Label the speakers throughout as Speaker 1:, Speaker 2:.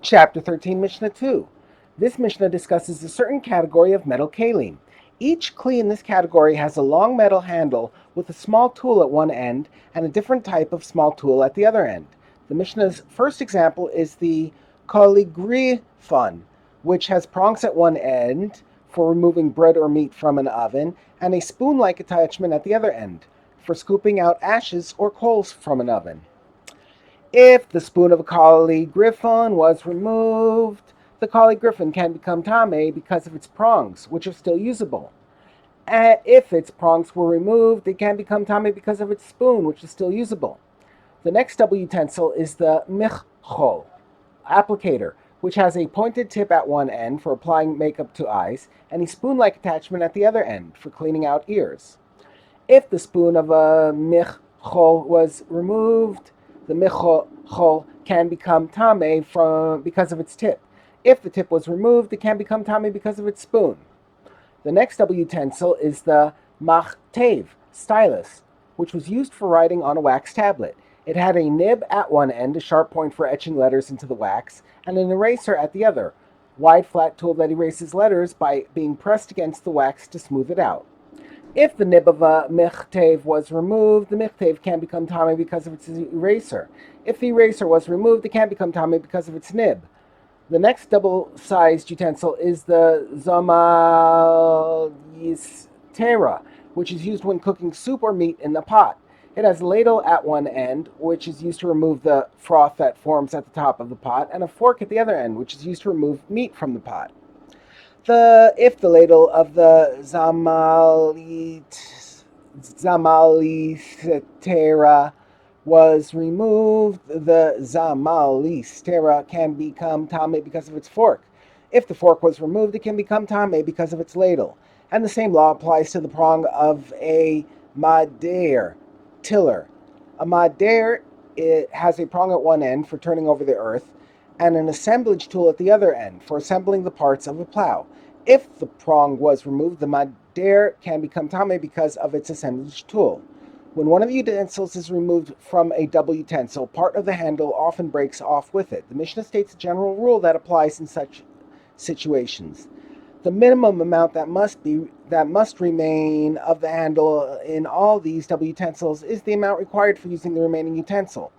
Speaker 1: Chapter 13, Mishnah 2. This Mishnah discusses a certain category of metal Keilim. Each kli in this category has a long metal handle with a small tool at one end and a different type of small tool at the other end. The Mishnah's first example is the koligrifon, which has prongs at one end for removing bread or meat from an oven and a spoon-like attachment at the other end for scooping out ashes or coals from an oven. If the spoon of a koligrifon was removed, the koligrifon can become tame because of its prongs, which are still usable. And if its prongs were removed, it can become tame because of its spoon, which is still usable. The next double utensil is the michol, applicator, which has a pointed tip at one end for applying makeup to eyes, and a spoon-like attachment at the other end for cleaning out ears. If the spoon of a michol was removed, the michol can become tame because of its tip. If the tip was removed, it can become tame because of its spoon. The next double utensil is the machtev, stylus, which was used for writing on a wax tablet. It had a nib at one end, a sharp point for etching letters into the wax, and an eraser at the other, wide flat tool that erases letters by being pressed against the wax to smooth it out. If the nib of a michtev was removed, the michtev can become tame because of its eraser. If the eraser was removed, it can become tame because of its nib. The next double-sized utensil is the zamal yistera, which is used when cooking soup or meat in the pot. It has a ladle at one end, which is used to remove the froth that forms at the top of the pot, and a fork at the other end, which is used to remove meat from the pot. If the ladle of the zamalitera was removed, the zamalitera can become tame because of its fork. If the fork was removed, it can become tame because of its ladle. And the same law applies to the prong of a mader, tiller. A mader, it has a prong at one end for turning over the earth, and an assemblage tool at the other end for assembling the parts of a plow. If the prong was removed, the mader can become tame because of its assemblage tool. When one of the utensils is removed from a double utensil, part of the handle often breaks off with it. The Mishnah states a general rule that applies in such situations. The minimum amount that must remain of the handle in all these double utensils is the amount required for using the remaining utensil.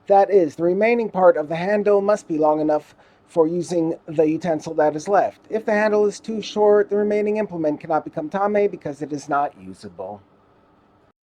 Speaker 1: That is, the remaining part of the handle must be long enough for using the utensil that is left. If the handle is too short, the remaining implement cannot become tame because it is not usable.